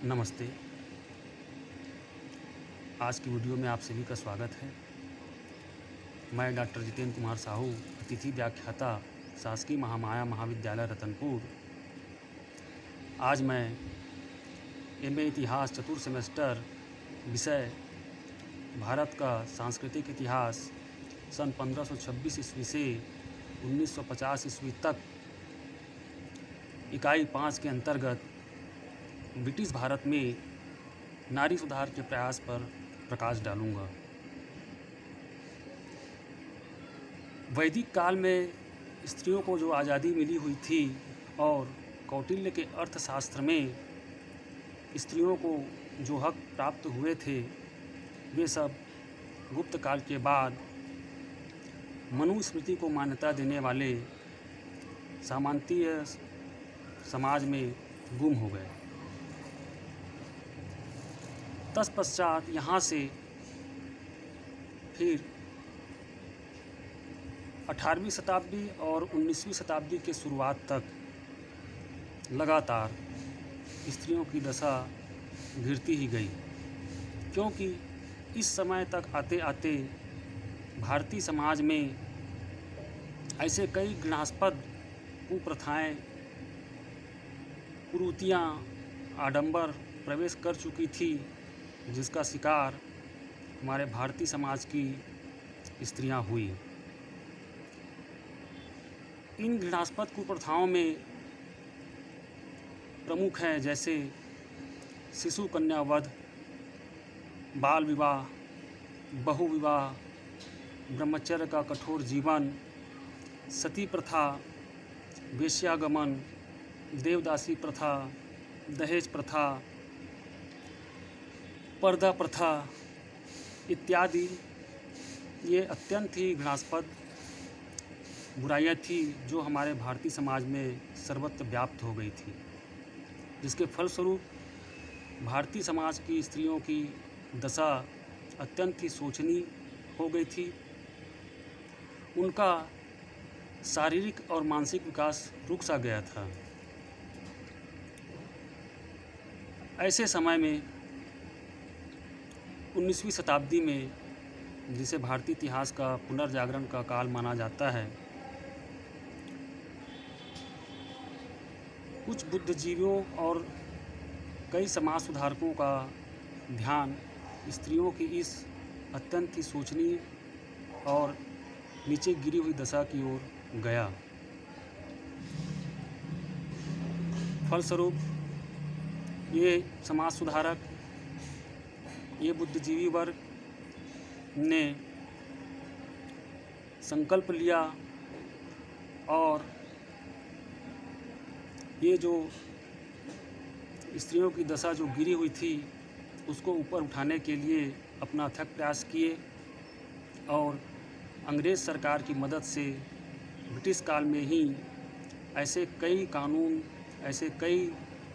नमस्ते। आज की वीडियो में आप सभी का स्वागत है। मैं डॉक्टर जितेंद्र कुमार साहू, अतिथि व्याख्याता, शासकीय महामाया महाविद्यालय रतनपुर। आज मैं एमए इतिहास चतुर्थ सेमेस्टर विषय भारत का सांस्कृतिक इतिहास सन 1526 ईस्वी से 1950 ईस्वी तक इकाई 5 के अंतर्गत ब्रिटिश भारत में नारी सुधार के प्रयास पर प्रकाश डालूंगा। वैदिक काल में स्त्रियों को जो आज़ादी मिली हुई थी और कौटिल्य के अर्थशास्त्र में स्त्रियों को जो हक प्राप्त हुए थे, वे सब गुप्त काल के बाद मनुस्मृति को मान्यता देने वाले सामंतीय समाज में गुम हो गए। तत्पश्चात यहाँ से फिर 18वीं शताब्दी और 19वीं शताब्दी के शुरुआत तक लगातार स्त्रियों की दशा गिरती ही गई, क्योंकि इस समय तक आते आते भारतीय समाज में ऐसे कई घृणास्पद कुप्रथाएं, कुरीतियाँ, आडंबर प्रवेश कर चुकी थी, जिसका शिकार हमारे भारतीय समाज की स्त्रियां हुई। इन घृणास्पद कुप्रथाओं में प्रमुख हैं जैसे शिशु कन्या वध, बाल विवाह, बहु विवाह, ब्रह्मचर्य का कठोर जीवन, सती प्रथा, वेश्यागमन, देवदासी प्रथा, दहेज प्रथा, पर्दा प्रथा इत्यादि। ये अत्यंत ही घृणास्पद बुराइयाँ थी जो हमारे भारतीय समाज में सर्वत्र व्याप्त हो गई थी, जिसके फलस्वरूप भारतीय समाज की स्त्रियों की दशा अत्यंत ही शोचनीय हो गई थी। उनका शारीरिक और मानसिक विकास रुक सा गया था। ऐसे समय में 19वीं शताब्दी में, जिसे भारतीय इतिहास का पुनर्जागरण का काल माना जाता है, कुछ बुद्धिजीवियों और कई समाज सुधारकों का ध्यान स्त्रियों की इस अत्यंत ही शोचनीय और नीचे गिरी हुई दशा की ओर गया। फलस्वरूप ये समाज सुधारक, ये बुद्धिजीवी वर्ग ने संकल्प लिया और ये जो स्त्रियों की दशा जो गिरी हुई थी, उसको ऊपर उठाने के लिए अपना अथक प्रयास किए और अंग्रेज़ सरकार की मदद से ब्रिटिश काल में ही ऐसे कई कानून, ऐसे कई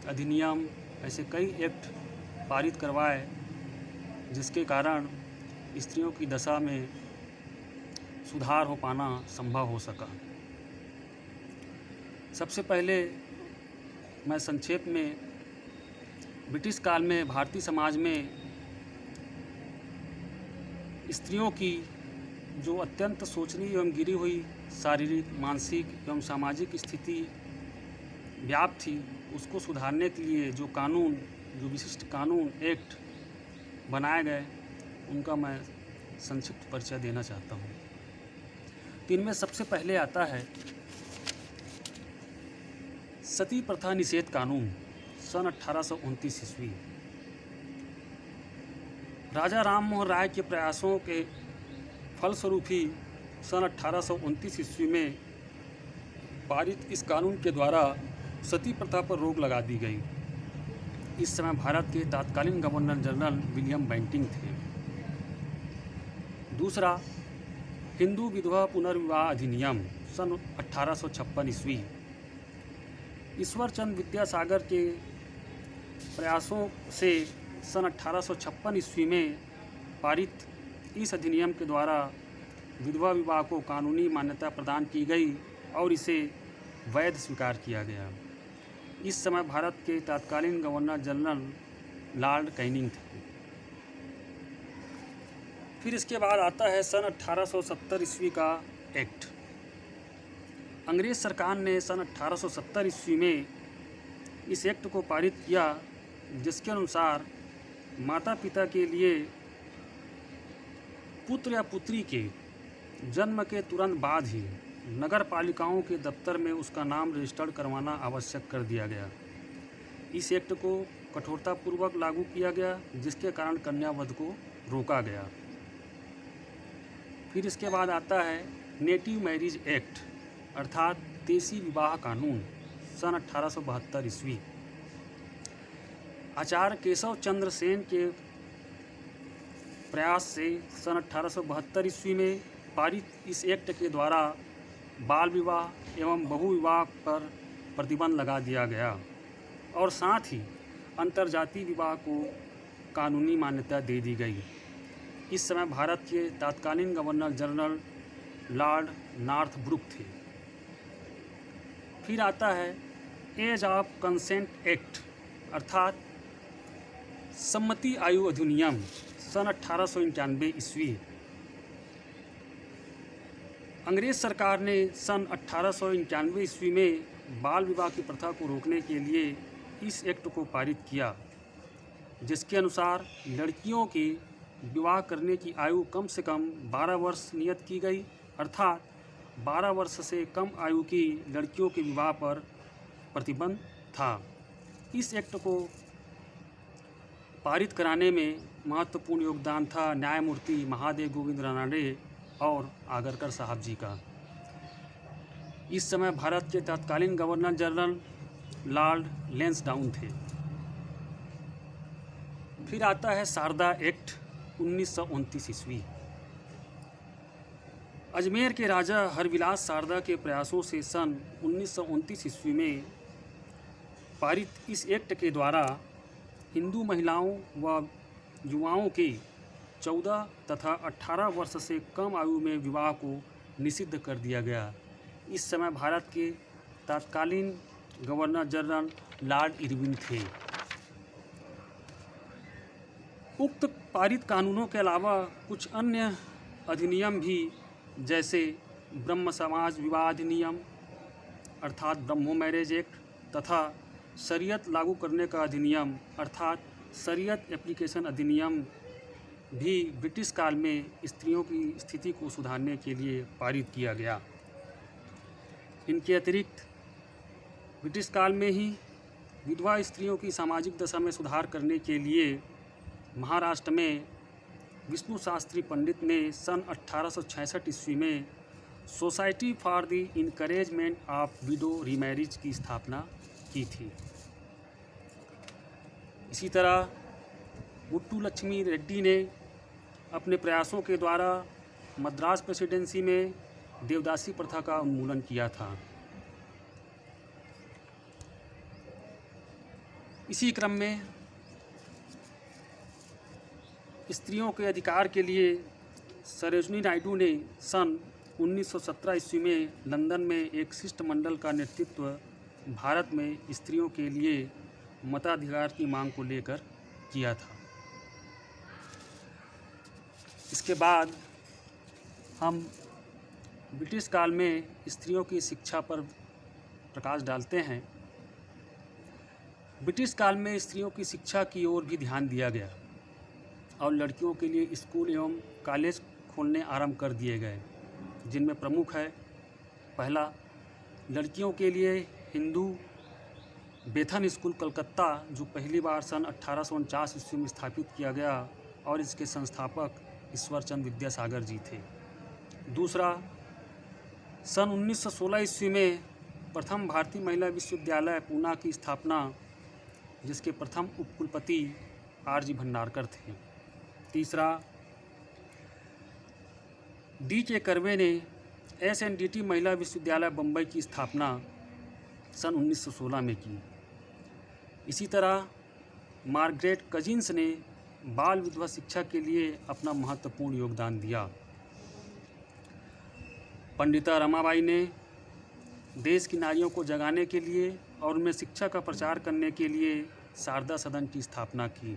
अधिनियम, ऐसे कई एक्ट पारित करवाए, जिसके कारण स्त्रियों की दशा में सुधार हो पाना संभव हो सका। सबसे पहले मैं संक्षेप में ब्रिटिश काल में भारतीय समाज में स्त्रियों की जो अत्यंत शोचनीय एवं गिरी हुई शारीरिक, मानसिक एवं सामाजिक स्थिति व्याप्त थी, उसको सुधारने के लिए जो कानून, जो विशिष्ट कानून, एक्ट बनाए गए, उनका मैं संक्षिप्त परिचय देना चाहता हूँ। इनमें सबसे पहले आता है सती प्रथा निषेध कानून सन 1829 ईस्वी। राजा राम मोहन राय के प्रयासों के फलस्वरूप ही सन 1829 ईस्वी में पारित इस कानून के द्वारा सती प्रथा पर रोक लगा दी गई। इस समय भारत के तत्कालीन गवर्नर जनरल विलियम बेंटिंक थे। दूसरा, हिंदू विधवा पुनर्विवाह अधिनियम सन 1856 ईस्वी। ईश्वर चंद्र विद्यासागर के प्रयासों से सन 1856 ईस्वी में पारित इस अधिनियम के द्वारा विधवा विवाह को कानूनी मान्यता प्रदान की गई और इसे वैध स्वीकार किया गया। इस समय भारत के तत्कालीन गवर्नर जनरल लॉर्ड कैनिंग थे। फिर इसके बाद आता है सन 1870 ईस्वी का एक्ट। अंग्रेज़ सरकार ने सन 1870 ईस्वी में इस एक्ट को पारित किया, जिसके अनुसार माता पिता के लिए पुत्र या पुत्री के जन्म के तुरंत बाद ही नगर पालिकाओं के दफ्तर में उसका नाम रजिस्टर्ड करवाना आवश्यक कर दिया गया। इस एक्ट को कठोरतापूर्वक लागू किया गया, जिसके कारण कन्यावध को रोका गया। फिर इसके बाद आता है नेटिव मैरिज एक्ट अर्थात देसी विवाह कानून सन 1872 ईस्वी। आचार्य केशव चंद्र सेन के प्रयास से सन 1872 ईस्वी में पारित इस एक्ट के द्वारा बाल विवाह एवं बहु विवाह पर प्रतिबंध लगा दिया गया और साथ ही अंतर्जातीय विवाह को कानूनी मान्यता दे दी गई। इस समय भारत के तत्कालीन गवर्नर जनरल लॉर्ड नॉर्थब्रुक थे। फिर आता है एज ऑफ कंसेंट एक्ट अर्थात सम्मति आयु अधिनियम सन 1891 ईस्वी। अंग्रेज़ सरकार ने सन 1891 ईस्वी में बाल विवाह की प्रथा को रोकने के लिए इस एक्ट को पारित किया, जिसके अनुसार लड़कियों की विवाह करने की आयु कम से कम 12 वर्ष नियत की गई, अर्थात 12 वर्ष से कम आयु की लड़कियों के विवाह पर प्रतिबंध था। इस एक्ट को पारित कराने में महत्वपूर्ण योगदान था न्यायमूर्ति महादेव गोविंद रानडे और आगरकर साहब जी का। इस समय भारत के तत्कालीन गवर्नर जनरल लॉर्ड लैंसडाउन थे। फिर आता है शारदा एक्ट 1929 ईस्वी। अजमेर के राजा हरविलास शारदा के प्रयासों से सन 1929 ईस्वी में पारित इस एक्ट के द्वारा हिंदू महिलाओं व युवाओं के 14 तथा 18 वर्ष से कम आयु में विवाह को निषिद्ध कर दिया गया। इस समय भारत के तत्कालीन गवर्नर जनरल लॉर्ड इरविन थे। उक्त पारित कानूनों के अलावा कुछ अन्य अधिनियम भी, जैसे ब्रह्म समाज विवाह अधिनियम अर्थात ब्रह्मो मैरिज एक्ट तथा शरीयत लागू करने का अधिनियम अर्थात शरीयत एप्लीकेशन अधिनियम भी ब्रिटिश काल में स्त्रियों की स्थिति को सुधारने के लिए पारित किया गया। इनके अतिरिक्त ब्रिटिश काल में ही विधवा स्त्रियों की सामाजिक दशा में सुधार करने के लिए महाराष्ट्र में विष्णु शास्त्री पंडित ने सन 1866 ईस्वी में society for the encouragement of window remarriage की स्थापना की थी। इसी तरह मुट्टू लक्ष्मी रेड्डी ने अपने प्रयासों के द्वारा मद्रास प्रेसिडेंसी में देवदासी प्रथा का उन्मूलन किया था। इसी क्रम में स्त्रियों के अधिकार के लिए सरोजिनी नायडू ने सन 1917 ईस्वी में लंदन में एक शिष्टमंडल का नेतृत्व भारत में स्त्रियों के लिए मताधिकार की मांग को लेकर किया था। इसके बाद हम ब्रिटिश काल में स्त्रियों की शिक्षा पर प्रकाश डालते हैं। ब्रिटिश काल में स्त्रियों की शिक्षा की ओर भी ध्यान दिया गया और लड़कियों के लिए स्कूल एवं कॉलेज खोलने आरंभ कर दिए गए, जिनमें प्रमुख है पहला, लड़कियों के लिए हिंदू बेथन स्कूल कलकत्ता, जो पहली बार सन 1849 ईस्वी में स्थापित किया गया और इसके संस्थापक ईश्वरचंद विद्यासागर जी थे। दूसरा, सन 1916 ईस्वी में प्रथम भारतीय महिला विश्वविद्यालय पूना की स्थापना, जिसके प्रथम उपकुलपति आर जी भंडारकर थे। तीसरा, डी.के. कर्वे ने एस.एन.डी.टी. महिला विश्वविद्यालय बम्बई की स्थापना सन 1916 में की। इसी तरह मार्गरेट कजिन्स ने बाल विधवा शिक्षा के लिए अपना महत्वपूर्ण योगदान दिया। पंडिता रमाबाई ने देश की नारियों को जगाने के लिए और उनमें शिक्षा का प्रचार करने के लिए शारदा सदन की स्थापना की।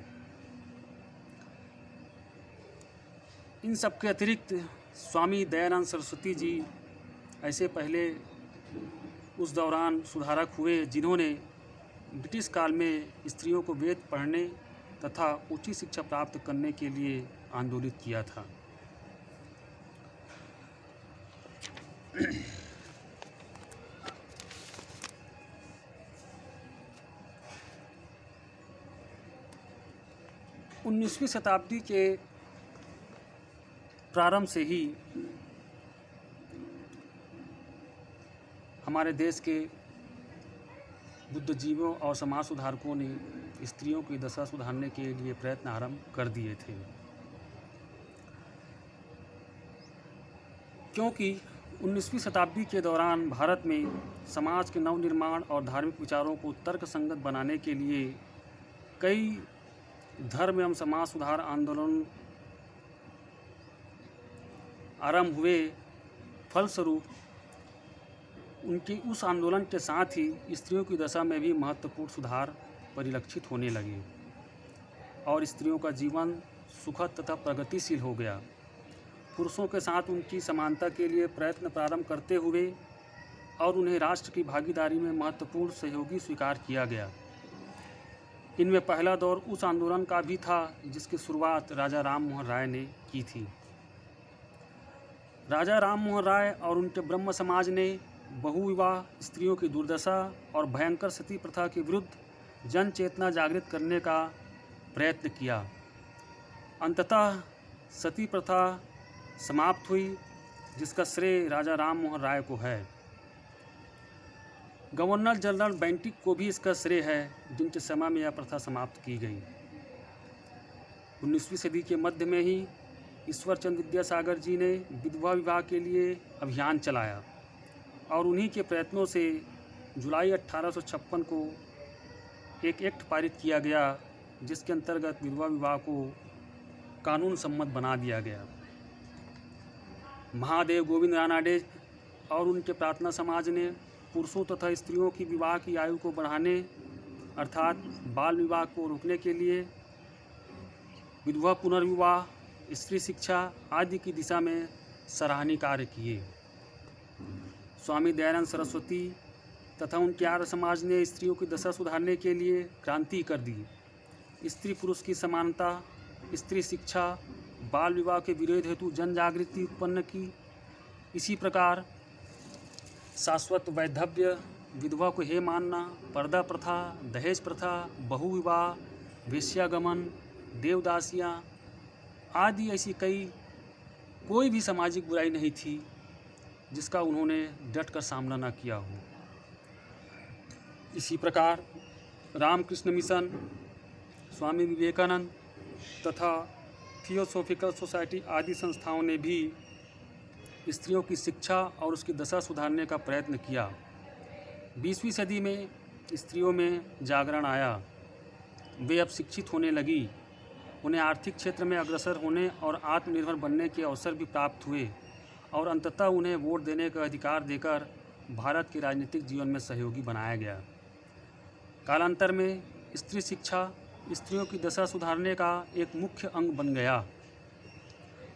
इन सब के अतिरिक्त स्वामी दयानंद सरस्वती जी ऐसे पहले उस दौरान सुधारक हुए जिन्होंने ब्रिटिश काल में स्त्रियों को वेद पढ़ने तथा उच्च शिक्षा प्राप्त करने के लिए आंदोलित किया था। उन्नीसवीं शताब्दी के प्रारंभ से ही हमारे देश के बुद्धिजीवियों और समाज सुधारकों ने स्त्रियों की दशा सुधारने के लिए प्रयत्न आरंभ कर दिए थे, क्योंकि 19वीं शताब्दी के दौरान भारत में समाज के नवनिर्माण और धार्मिक विचारों को तर्कसंगत बनाने के लिए कई धर्म एवं समाज सुधार आंदोलन आरंभ हुए। फलस्वरूप उनके उस आंदोलन के साथ ही स्त्रियों की दशा में भी महत्वपूर्ण सुधार परिलक्षित होने लगे और स्त्रियों का जीवन सुखद तथा प्रगतिशील हो गया। पुरुषों के साथ उनकी समानता के लिए प्रयत्न प्रारंभ करते हुए और उन्हें राष्ट्र की भागीदारी में महत्वपूर्ण सहयोगी स्वीकार किया गया। इनमें पहला दौर उस आंदोलन का भी था जिसकी शुरुआत राजा राम मोहन राय ने की थी। राजा राम मोहन राय और उनके ब्रह्म समाज ने बहुविवाह, स्त्रियों की दुर्दशा और भयंकर सती प्रथा के विरुद्ध जन चेतना जागृत करने का प्रयत्न किया। अंततः सती प्रथा समाप्त हुई, जिसका श्रेय राजा राम मोहन राय को है। गवर्नर जनरल बेंटिक को भी इसका श्रेय है, जिनके समय में यह प्रथा समाप्त की गई। 19वीं सदी के मध्य में ही ईश्वर चंद्र विद्यासागर जी ने विधवा विवाह के लिए अभियान चलाया और उन्हीं के प्रयत्नों से जुलाई 1856 को एक एक्ट पारित किया गया, जिसके अंतर्गत विधवा विवाह को कानून सम्मत बना दिया गया। महादेव गोविंद रानाडे और उनके प्रार्थना समाज ने पुरुषों तथा स्त्रियों की विवाह की आयु को बढ़ाने अर्थात बाल विवाह को रोकने के लिए विधवा पुनर्विवाह, स्त्री शिक्षा आदि की दिशा में सराहनीय कार्य किए। स्वामी दयानंद सरस्वती तथा उनके आर्य समाज ने स्त्रियों की दशा सुधारने के लिए क्रांति कर दी। स्त्री पुरुष की समानता, स्त्री शिक्षा, बाल विवाह के विरोध हेतु जन जागृति उत्पन्न की। इसी प्रकार शाश्वत वैधव्य, विधवा को हे मानना, पर्दा प्रथा, दहेज प्रथा, बहुविवाह, वेश्यागमन, देवदासियाँ आदि ऐसी कोई भी सामाजिक बुराई नहीं थी जिसका उन्होंने डट कर सामना न किया हो। इसी प्रकार रामकृष्ण मिशन, स्वामी विवेकानंद तथा थियोसॉफिकल सोसाइटी आदि संस्थाओं ने भी स्त्रियों की शिक्षा और उसकी दशा सुधारने का प्रयत्न किया। 20वीं सदी में स्त्रियों में जागरण आया, वे अब शिक्षित होने लगी, उन्हें आर्थिक क्षेत्र में अग्रसर होने और आत्मनिर्भर बनने के अवसर भी प्राप्त हुए और अंततः उन्हें वोट देने का अधिकार देकर भारत के राजनीतिक जीवन में सहयोगी बनाया गया। कालांतर में स्त्री शिक्षा स्त्रियों की दशा सुधारने का एक मुख्य अंग बन गया।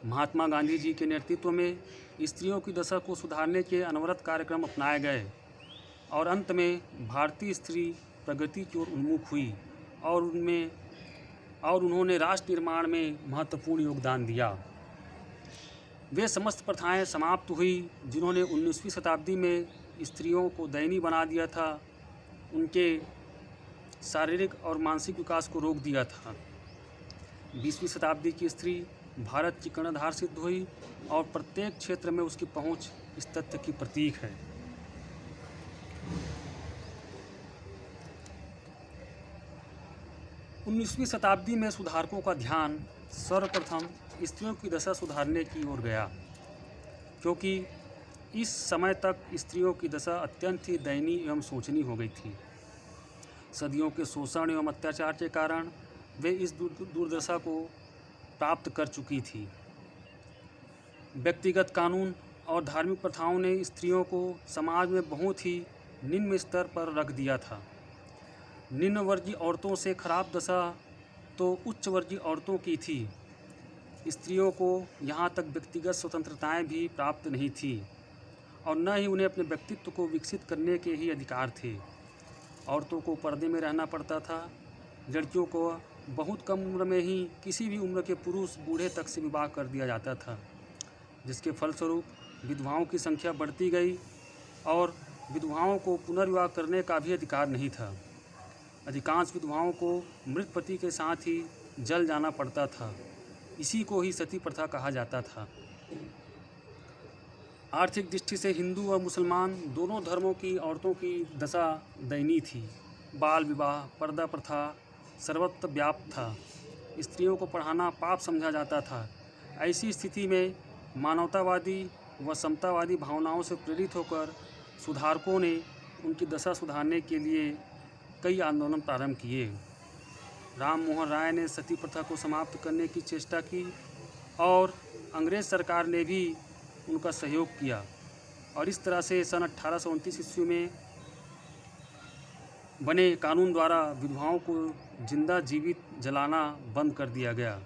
महात्मा गांधी जी के नेतृत्व में स्त्रियों की दशा को सुधारने के अनवरत कार्यक्रम अपनाए गए और अंत में भारतीय स्त्री प्रगति की ओर उन्मुख हुई और उन्होंने राष्ट्र निर्माण में महत्वपूर्ण योगदान दिया। वे समस्त प्रथाएं समाप्त हुई जिन्होंने 19वीं शताब्दी में स्त्रियों को दयनीय बना दिया था, उनके शारीरिक और मानसिक विकास को रोक दिया था। 20वीं शताब्दी की स्त्री भारत की कर्णधार सिद्ध हुई और प्रत्येक क्षेत्र में उसकी पहुंच इस तथ्य की प्रतीक है। उन्नीसवीं शताब्दी में सुधारकों का ध्यान सर्वप्रथम स्त्रियों की दशा सुधारने की ओर गया, क्योंकि इस समय तक स्त्रियों की दशा अत्यंत ही दयनीय एवं शोचनीय हो गई थी। सदियों के शोषण एवं अत्याचार के कारण वे इस दुर्दशा को प्राप्त कर चुकी थी। व्यक्तिगत कानून और धार्मिक प्रथाओं ने स्त्रियों को समाज में बहुत ही निम्न स्तर पर रख दिया था। निम्न वर्गीय औरतों से खराब दशा तो उच्च वर्गीय औरतों की थी। स्त्रियों को यहाँ तक व्यक्तिगत स्वतंत्रताएं भी प्राप्त नहीं थी और न ही उन्हें अपने व्यक्तित्व को विकसित करने के ही अधिकार थे। औरतों को पर्दे में रहना पड़ता था। लड़कियों को बहुत कम उम्र में ही किसी भी उम्र के पुरुष बूढ़े तक से विवाह कर दिया जाता था, जिसके फलस्वरूप विधवाओं की संख्या बढ़ती गई और विधवाओं को पुनर्विवाह करने का भी अधिकार नहीं था। अधिकांश विधवाओं को मृत पति के साथ ही जल जाना पड़ता था। इसी को ही सती प्रथा कहा जाता था। आर्थिक दृष्टि से हिंदू और मुसलमान दोनों धर्मों की औरतों की दशा दयनीय थी। बाल विवाह, पर्दा प्रथा सर्वत्र व्याप्त था। स्त्रियों को पढ़ाना पाप समझा जाता था। ऐसी स्थिति में मानवतावादी व समतावादी भावनाओं से प्रेरित होकर सुधारकों ने उनकी दशा सुधारने के लिए कई आंदोलन प्रारंभ किए। राम मोहन राय ने सती प्रथा को समाप्त करने की चेष्टा की और अंग्रेज़ सरकार ने भी उनका सहयोग किया और इस तरह से सन 1829 ईस्वी में बने कानून द्वारा विधवाओं को जिंदा जीवित जलाना बंद कर दिया गया।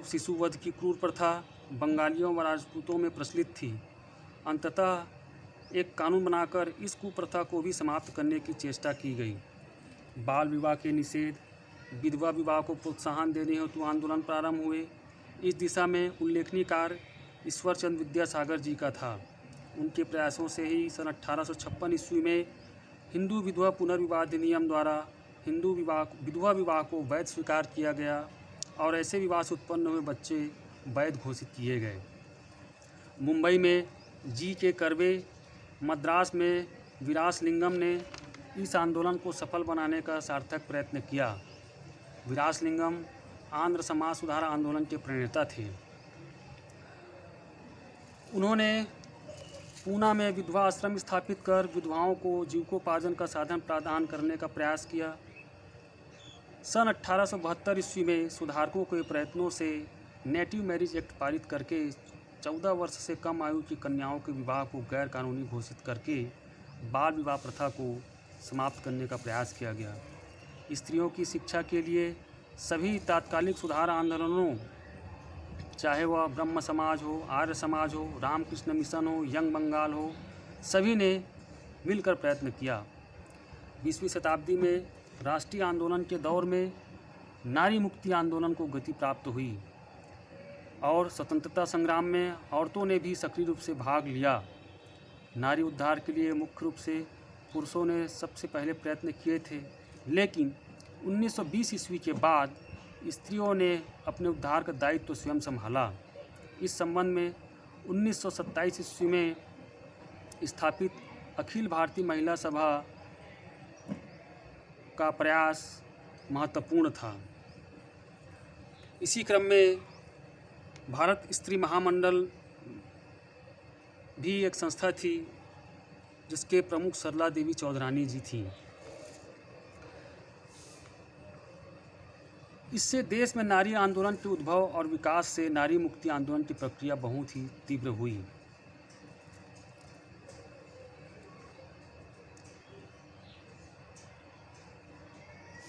शिशुवध की क्रूर प्रथा बंगालियों व राजपूतों में प्रचलित थी। अंततः एक कानून बनाकर इस कुप्रथा को भी समाप्त करने की चेष्टा की गई। बाल विवाह के निषेध, विधवा विवाह को प्रोत्साहन देने हेतु आंदोलन प्रारंभ हुए। इस दिशा में उल्लेखनीय कार्य ईश्वरचंद्र विद्यासागर जी का था। उनके प्रयासों से ही सन 1856 ईस्वी में हिंदू विधवा पुनर्विवाह अधिनियम द्वारा विधवा विवाह को वैध स्वीकार किया गया और ऐसे विवाह से उत्पन्न हुए बच्चे वैध घोषित किए गए। मुंबई में जी.के. कर्वे, मद्रास में वीरासलिंगम ने इस आंदोलन को सफल बनाने का सार्थक प्रयत्न किया। वीरासलिंगम आंध्र समाज सुधार आंदोलन के प्रणेता थे। उन्होंने पूना में विधवा आश्रम स्थापित कर विधवाओं को जीविकोपार्जन का साधन प्रदान करने का प्रयास किया। सन 1872 ईस्वी में सुधारकों के प्रयत्नों से नेटिव मैरिज एक्ट पारित करके 14 वर्ष से कम आयु की कन्याओं के विवाह को गैर कानूनी घोषित करके बाल विवाह प्रथा को समाप्त करने का प्रयास किया गया। स्त्रियों की शिक्षा के लिए सभी तात्कालिक सुधार आंदोलनों, चाहे वह ब्रह्म समाज हो, आर्य समाज हो, रामकृष्ण मिशन हो, यंग बंगाल हो, सभी ने मिलकर प्रयत्न किया। 20वीं शताब्दी में राष्ट्रीय आंदोलन के दौर में नारी मुक्ति आंदोलन को गति प्राप्त हुई और स्वतंत्रता संग्राम में औरतों ने भी सक्रिय रूप से भाग लिया। नारी उद्धार के लिए मुख्य रूप से पुरुषों ने सबसे पहले प्रयत्न किए थे, लेकिन 1920 ईस्वी के बाद स्त्रियों ने अपने उद्धार का दायित्व स्वयं संभाला। इस संबंध में 1927 ईस्वी में स्थापित अखिल भारतीय महिला सभा का प्रयास महत्वपूर्ण था। इसी क्रम में भारत स्त्री महामंडल भी एक संस्था थी जिसके प्रमुख सरला देवी चौधरानी जी थीं। इससे देश में नारी आंदोलन के उद्भव और विकास से नारी मुक्ति आंदोलन की प्रक्रिया बहुत ही तीव्र हुई।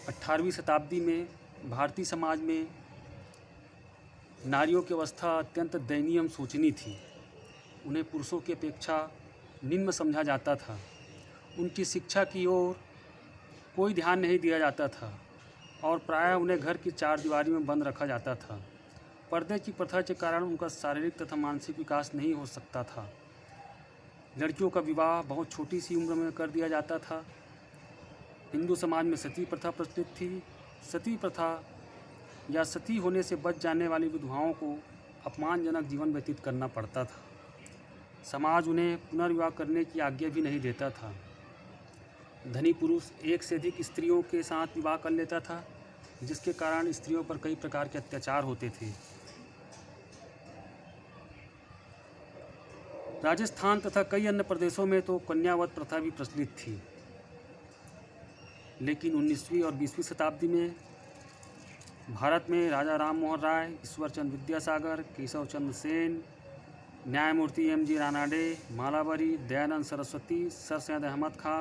अठारहवीं शताब्दी में भारतीय समाज में नारियों की अवस्था अत्यंत दयनीय एवं शोचनीय थी। उन्हें पुरुषों की अपेक्षा निम्न समझा जाता था। उनकी शिक्षा की ओर कोई ध्यान नहीं दिया जाता था और प्रायः उन्हें घर की चार दीवारी में बंद रखा जाता था। पर्दे की प्रथा के कारण उनका शारीरिक तथा मानसिक विकास नहीं हो सकता था। लड़कियों का विवाह बहुत छोटी सी उम्र में कर दिया जाता था। हिंदू समाज में सती प्रथा प्रचलित थी। सती प्रथा या सती होने से बच जाने वाली विधवाओं को अपमानजनक जीवन व्यतीत करना पड़ता था। समाज उन्हें पुनर्विवाह करने की आज्ञा भी नहीं देता था। धनी पुरुष एक से अधिक स्त्रियों के साथ विवाह कर लेता था, जिसके कारण स्त्रियों पर कई प्रकार के अत्याचार होते थे। राजस्थान तथा कई अन्य प्रदेशों में तो कन्यावध प्रथा भी प्रचलित थी। लेकिन 19वीं और 20वीं शताब्दी में भारत में राजा राम मोहन राय, ईश्वरचंद्र विद्यासागर, केशव चंद्र सेन, न्यायमूर्ति M.G. रानाडे, मालाबारी, दयानंद सरस्वती, सर सैयद अहमद खां,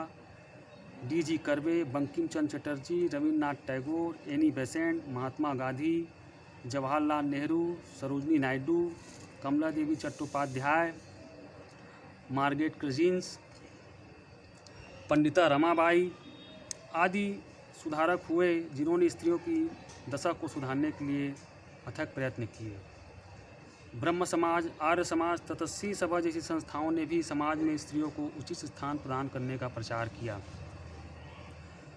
D.G. Curve, Bankim Chandra Chatterjee, Rabindranath Tagore, Annie Besant, Mahatma Gandhi, Jawaharlal Nehru, Sarojini Naidu, कमला देवी चट्टोपाध्याय, मार्गरेट क्रेजिंस, पंडिता रमाबाई आदि सुधारक हुए जिन्होंने स्त्रियों की दशा को सुधारने के लिए अथक प्रयत्न किए। ब्रह्म समाज, आर्य समाज, तपस्वी सभा जैसी संस्थाओं ने भी समाज में स्त्रियों को उचित स्थान प्रदान करने का प्रचार किया।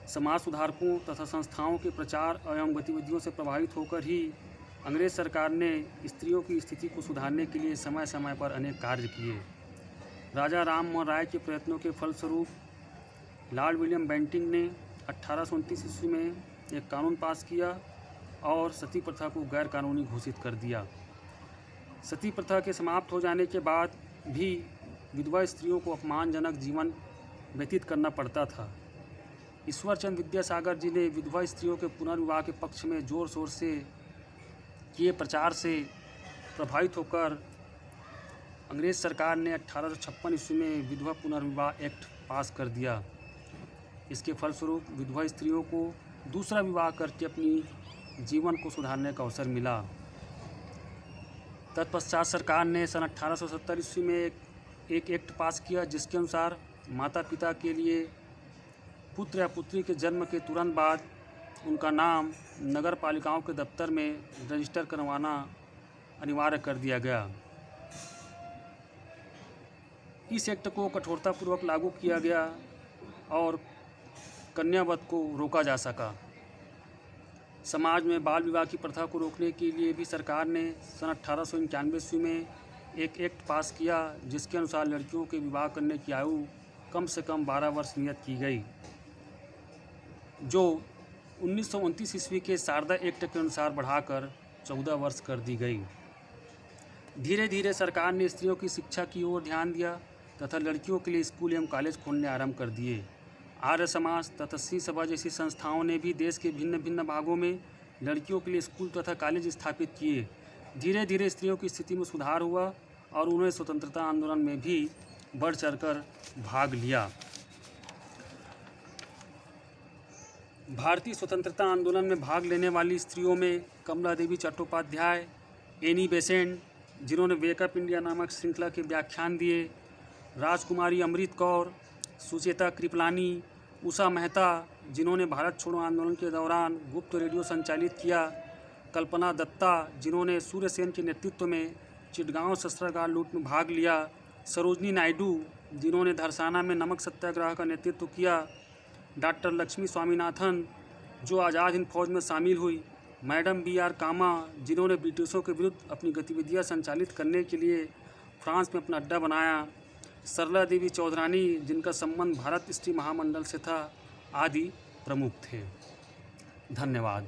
समाज सुधारकों तथा संस्थाओं के प्रचार एवं गतिविधियों से प्रभावित होकर ही अंग्रेज सरकार ने स्त्रियों की स्थिति को सुधारने के लिए समय समय पर अनेक कार्य किए। राजा राम मोहन राय के प्रयत्नों के फलस्वरूप लॉर्ड विलियम बेंटिंक ने 1829 ईस्वी में एक कानून पास किया और सती प्रथा को गैर कानूनी घोषित कर दिया। सती प्रथा के समाप्त हो जाने के बाद भी विधवा स्त्रियों को अपमानजनक जीवन व्यतीत करना पड़ता था। ईश्वरचंद विद्यासागर जी ने विधवा स्त्रियों के पुनर्विवाह के पक्ष में जोर शोर से किए प्रचार से प्रभावित होकर अंग्रेज सरकार ने 1856 ईस्वी में विधवा पुनर्विवाह एक्ट पास कर दिया। इसके फलस्वरूप विधवा स्त्रियों को दूसरा विवाह करके अपनी जीवन को सुधारने का अवसर मिला। तत्पश्चात सरकार ने सन 1870 ईस्वी में एक एक्ट पास किया जिसके अनुसार माता पिता के लिए पुत्र या पुत्री के जन्म के तुरंत बाद उनका नाम नगर पालिकाओं के दफ्तर में रजिस्टर करवाना अनिवार्य कर दिया गया। इस एक्ट को कठोरतापूर्वक लागू किया गया और कन्यावध को रोका जा सका। समाज में बाल विवाह की प्रथा को रोकने के लिए भी सरकार ने सन 1891 ईस्वी में एक एक्ट पास किया जिसके अनुसार लड़कियों के विवाह करने की आयु कम से कम 12 वर्ष नियत की गई, जो 1929 ईस्वी के शारदा एक्ट के अनुसार बढ़ाकर 14 वर्ष कर दी गई। धीरे धीरे सरकार ने स्त्रियों की शिक्षा की ओर ध्यान दिया तथा लड़कियों के लिए स्कूल एवं कॉलेज खोलने आरंभ कर दिए। आर्य समाज, तपस्वी सभा जैसी संस्थाओं ने भी देश के भिन्न भिन्न भागों में लड़कियों के लिए स्कूल तथा कॉलेज स्थापित किए। धीरे धीरे स्त्रियों की स्थिति में सुधार हुआ और उन्होंने स्वतंत्रता आंदोलन में भी बढ़ चढ़कर भाग लिया। भारतीय स्वतंत्रता आंदोलन में भाग लेने वाली स्त्रियों में कमला देवी चट्टोपाध्याय, एनी बेसेंट जिन्होंने वेकअप इंडिया नामक श्रृंखला के व्याख्यान दिए, राजकुमारी अमृत कौर, सुचेता कृपलानी, उषा मेहता जिन्होंने भारत छोड़ो आंदोलन के दौरान गुप्त रेडियो संचालित किया, कल्पना दत्ता जिन्होंने सूर्यसेन के नेतृत्व में चिटगांव शस्त्रागार लूट में भाग लिया, सरोजनी नायडू जिन्होंने धरसाना में नमक सत्याग्रह का नेतृत्व किया, डॉक्टर लक्ष्मी स्वामीनाथन जो आज़ाद हिंद फौज में शामिल हुई, मैडम B.R. कामा जिन्होंने ब्रिटिशों के विरुद्ध अपनी गतिविधियां संचालित करने के लिए फ्रांस में अपना अड्डा बनाया, सरला देवी चौधरानी जिनका संबंध भारत स्त्री महामंडल से था आदि प्रमुख थे। धन्यवाद।